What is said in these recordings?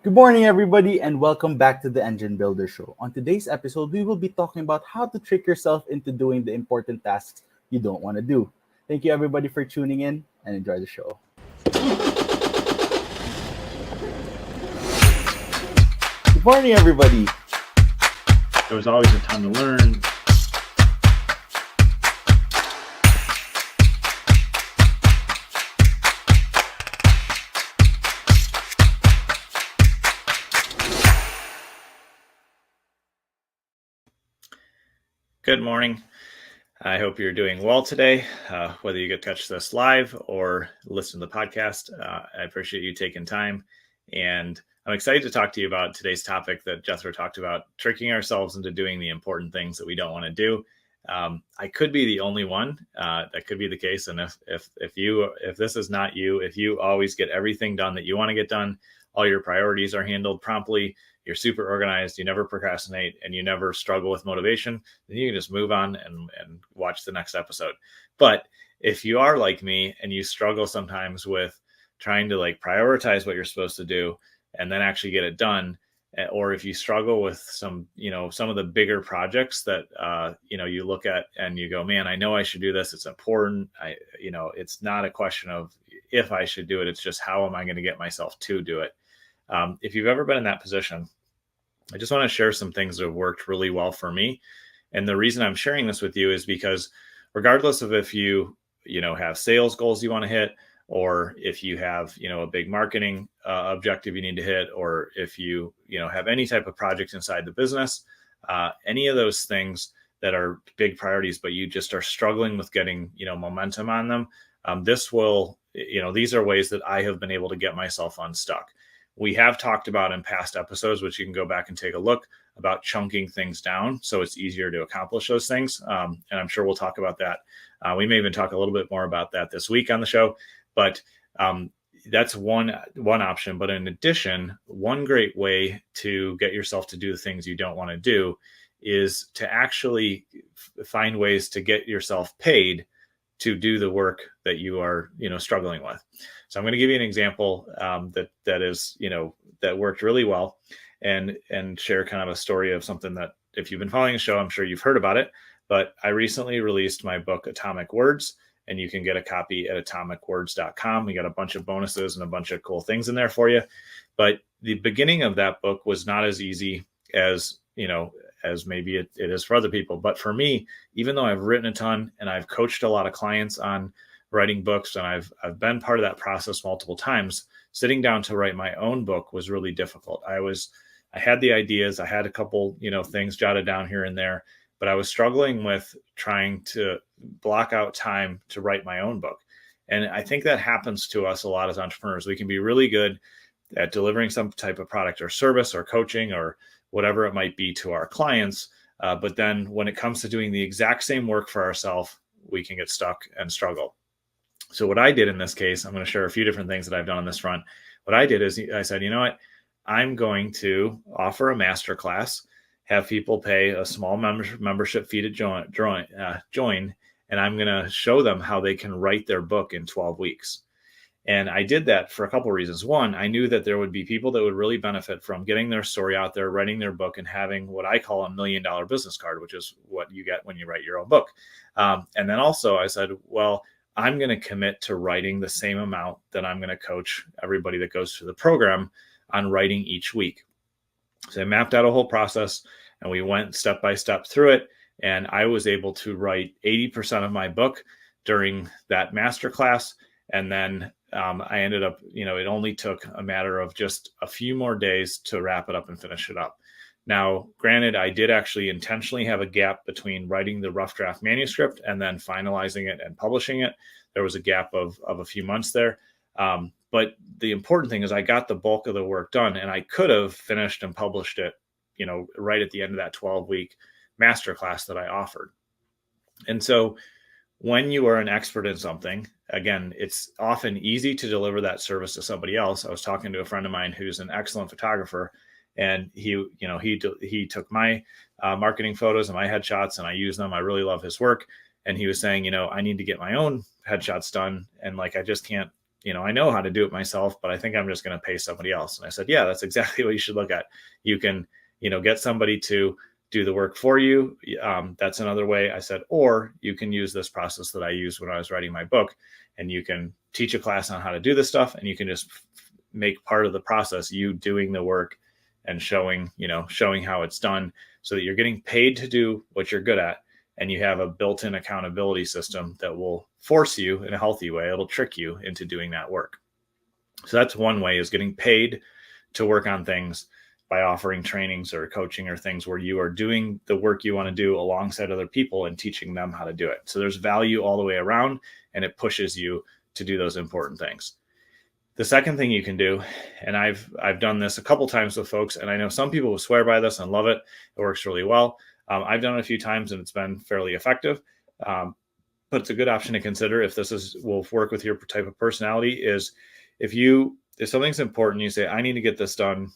Good morning, everybody, and welcome back to the Engine Builder Show. On today's episode, we will be talking about how to trick yourself into doing the important tasks you don't want to do. Thank you, everybody, for tuning in and enjoy the show. Good morning, everybody. There was always a ton to learn. Good morning. I hope you're doing well today, whether you get to catch this live or listen to the podcast. I appreciate you taking time. And I'm excited to talk to you about today's topic that Jethro talked about, tricking ourselves into doing the important things that we don't want to do. I could be the only one. That could be the case. And if this is not you, if you always get everything done that you want to get done, all your priorities are handled promptly, you're super organized, you never procrastinate, and you never struggle with motivation, then you can just move on and watch the next episode. But if you are like me and you struggle sometimes with trying to prioritize what you're supposed to do and then actually get it done, or if you struggle with some of the bigger projects that you look at and you go, man, I know I should do this, it's important. It's not a question of if I should do it, it's just how am I going to get myself to do it. If you've ever been in that position, I just want to share some things that have worked really well for me. And the reason I'm sharing this with you is because regardless of if you have sales goals you want to hit, or if you have, a big marketing objective you need to hit, or if you have any type of project inside the business, any of those things that are big priorities, but you just are struggling with getting, momentum on them. These are ways that I have been able to get myself unstuck. We have talked about in past episodes, which you can go back and take a look, about chunking things down so it's easier to accomplish those things. And I'm sure we'll talk about that. We may even talk a little bit more about that this week on the show. But that's one option. But in addition, one great way to get yourself to do the things you don't want to do is to actually find ways to get yourself paid to do the work that you are, struggling with. So I'm going to give you an example that worked really well, and share kind of a story of something that, if you've been following the show, I'm sure you've heard about it. But I recently released my book, Atomic Words, and you can get a copy at atomicwords.com. We got a bunch of bonuses and a bunch of cool things in there for you. But the beginning of that book was not as easy as maybe it is for other people. But for me, even though I've written a ton and I've coached a lot of clients on writing books, and I've been part of that process multiple times, sitting down to write my own book was really difficult. I had the ideas, I had a couple, things jotted down here and there, but I was struggling with trying to block out time to write my own book. And I think that happens to us a lot as entrepreneurs. We can be really good at delivering some type of product or service or coaching or whatever it might be to our clients. But then when it comes to doing the exact same work for ourselves, we can get stuck and struggle. So what I did in this case, I'm going to share a few different things that I've done on this front. What I did is I said, you know what, I'm going to offer a masterclass, have people pay a small membership fee to join, and I'm going to show them how they can write their book in 12 weeks. And I did that for a couple of reasons. One, I knew that there would be people that would really benefit from getting their story out there, writing their book, and having what I call a $1 million business card, which is what you get when you write your own book. And then also I said, well, I'm going to commit to writing the same amount that I'm going to coach everybody that goes through the program on writing each week. So I mapped out a whole process and we went step by step through it. And I was able to write 80% of my book during that masterclass. And then I ended up, it only took a matter of just a few more days to wrap it up and finish it up. Now, granted, I did actually intentionally have a gap between writing the rough draft manuscript and then finalizing it and publishing it. There was a gap of a few months there. But the important thing is I got the bulk of the work done, and I could have finished and published it, right at the end of that 12-week masterclass that I offered. And so when you are an expert in something, again, it's often easy to deliver that service to somebody else. I was talking to a friend of mine who's an excellent photographer, and he took my marketing photos and my headshots, and I use them. I really love his work. And he was saying, I need to get my own headshots done. And I just can't I know how to do it myself, but I think I'm just going to pay somebody else. And I said, yeah, that's exactly what you should look at. You can, get somebody to do the work for you. That's another way. I said, or you can use this process that I used when I was writing my book, and you can teach a class on how to do this stuff, and you can just make part of the process you doing the work and showing how it's done, so that you're getting paid to do what you're good at, and you have a built-in accountability system that will force you in a healthy way. It'll trick you into doing that work. So that's one way, is getting paid to work on things by offering trainings or coaching or things where you are doing the work you want to do alongside other people and teaching them how to do it. So there's value all the way around, and it pushes you to do those important things. The second thing you can do, and I've done this a couple times with folks, and I know some people will swear by this and love it. It works really well. I've done it a few times and it's been fairly effective. But it's a good option to consider if will work with your type of personality. Is if something's important, you say, I need to get this done,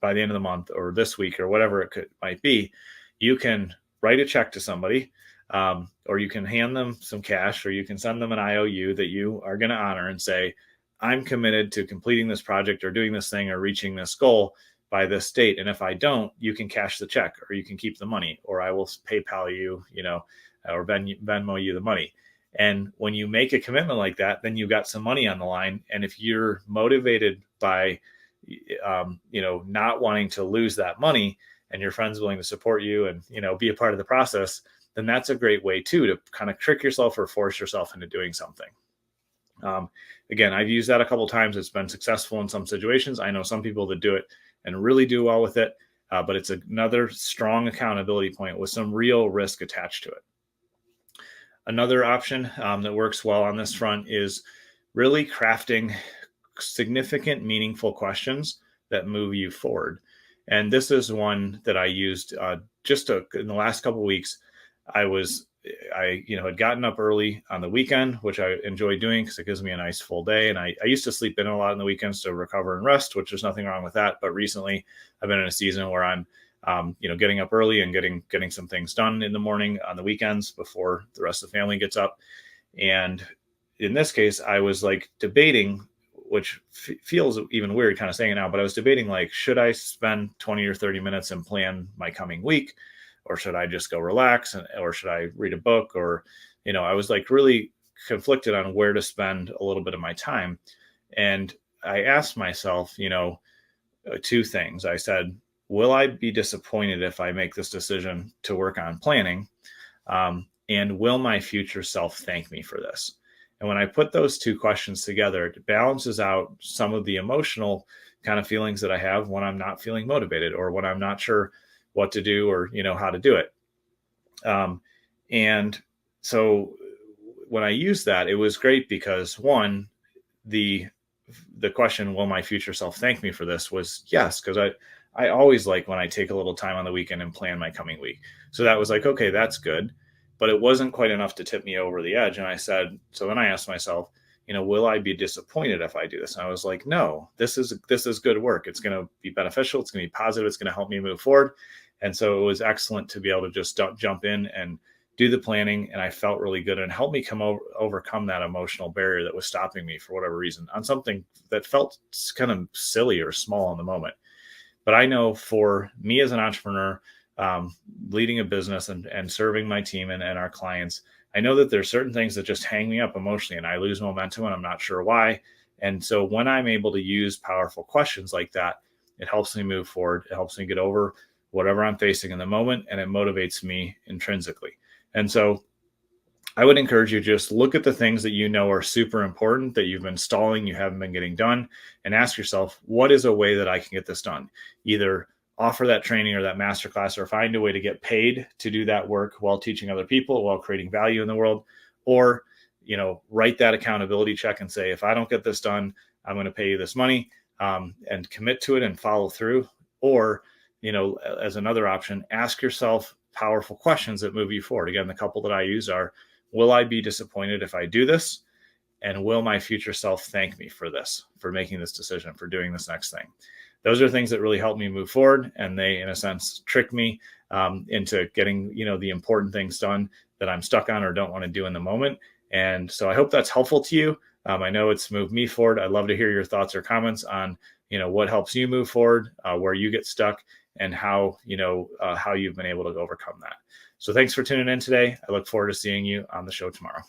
by the end of the month or this week or whatever it might be. You can write a check to somebody, or you can hand them some cash, or you can send them an IOU that you are going to honor and say, I'm committed to completing this project or doing this thing or reaching this goal by this date. And if I don't, you can cash the check, or you can keep the money, or I will PayPal you, or Venmo you the money. And when you make a commitment like that, then you've got some money on the line. And if you're motivated by, not wanting to lose that money, and your friend's willing to support you and, be a part of the process, then that's a great way too, to kind of trick yourself or force yourself into doing something. Again, I've used that a couple of times. It's been successful in some situations. I know some people that do it and really do well with it, but it's another strong accountability point with some real risk attached to it. Another option that works well on this front is really crafting significant, meaningful questions that move you forward. And this is one that I used in the last couple of weeks. I had gotten up early on the weekend, which I enjoy doing because it gives me a nice full day. And I used to sleep in a lot on the weekends to recover and rest, which there's nothing wrong with that. But recently I've been in a season where I'm, getting up early and getting some things done in the morning on the weekends before the rest of the family gets up. And in this case, I was like debating, which feels even weird kind of saying it now, but I was debating, like, should I spend 20 or 30 minutes and plan my coming week? Or should I just go relax, or should I read a book? Or, I was like really conflicted on where to spend a little bit of my time. And I asked myself, two things. I said, will I be disappointed if I make this decision to work on planning? And will my future self thank me for this? And when I put those two questions together, it balances out some of the emotional kind of feelings that I have when I'm not feeling motivated, or when I'm not sure what to do, or, how to do it. And so when I used that, it was great because, one, the question, will my future self thank me for this, was yes, because I always like when I take a little time on the weekend and plan my coming week. So that was like, okay, that's good. But it wasn't quite enough to tip me over the edge. And I said, so then I asked myself, will I be disappointed if I do this? And I was like, no, this is good work. It's going to be beneficial. It's going to be positive. It's going to help me move forward. And so it was excellent to be able to just jump in and do the planning. And I felt really good, and helped me overcome that emotional barrier that was stopping me for whatever reason on something that felt kind of silly or small in the moment. But I know for me as an entrepreneur, leading a business and serving my team and our clients, I know that there's certain things that just hang me up emotionally, and I lose momentum and I'm not sure why. And so when I'm able to use powerful questions like that, it helps me move forward. It helps me get over whatever I'm facing in the moment, and it motivates me intrinsically. And so I would encourage you to just look at the things that are super important that you've been stalling, you haven't been getting done, and ask yourself, what is a way that I can get this done? Either offer that training or that masterclass, or find a way to get paid to do that work while teaching other people, while creating value in the world, or, write that accountability check and say, if I don't get this done, I'm going to pay you this money, and commit to it and follow through. Or, as another option, ask yourself powerful questions that move you forward. Again, the couple that I use are, will I be disappointed if I do this? And will my future self thank me for this, for making this decision, for doing this next thing? Those are things that really help me move forward. And they, in a sense, trick me into getting, the important things done that I'm stuck on or don't want to do in the moment. And so I hope that's helpful to you. I know it's moved me forward. I'd love to hear your thoughts or comments on, what helps you move forward, where you get stuck, and how you've been able to overcome that. So thanks for tuning in today. I look forward to seeing you on the show tomorrow.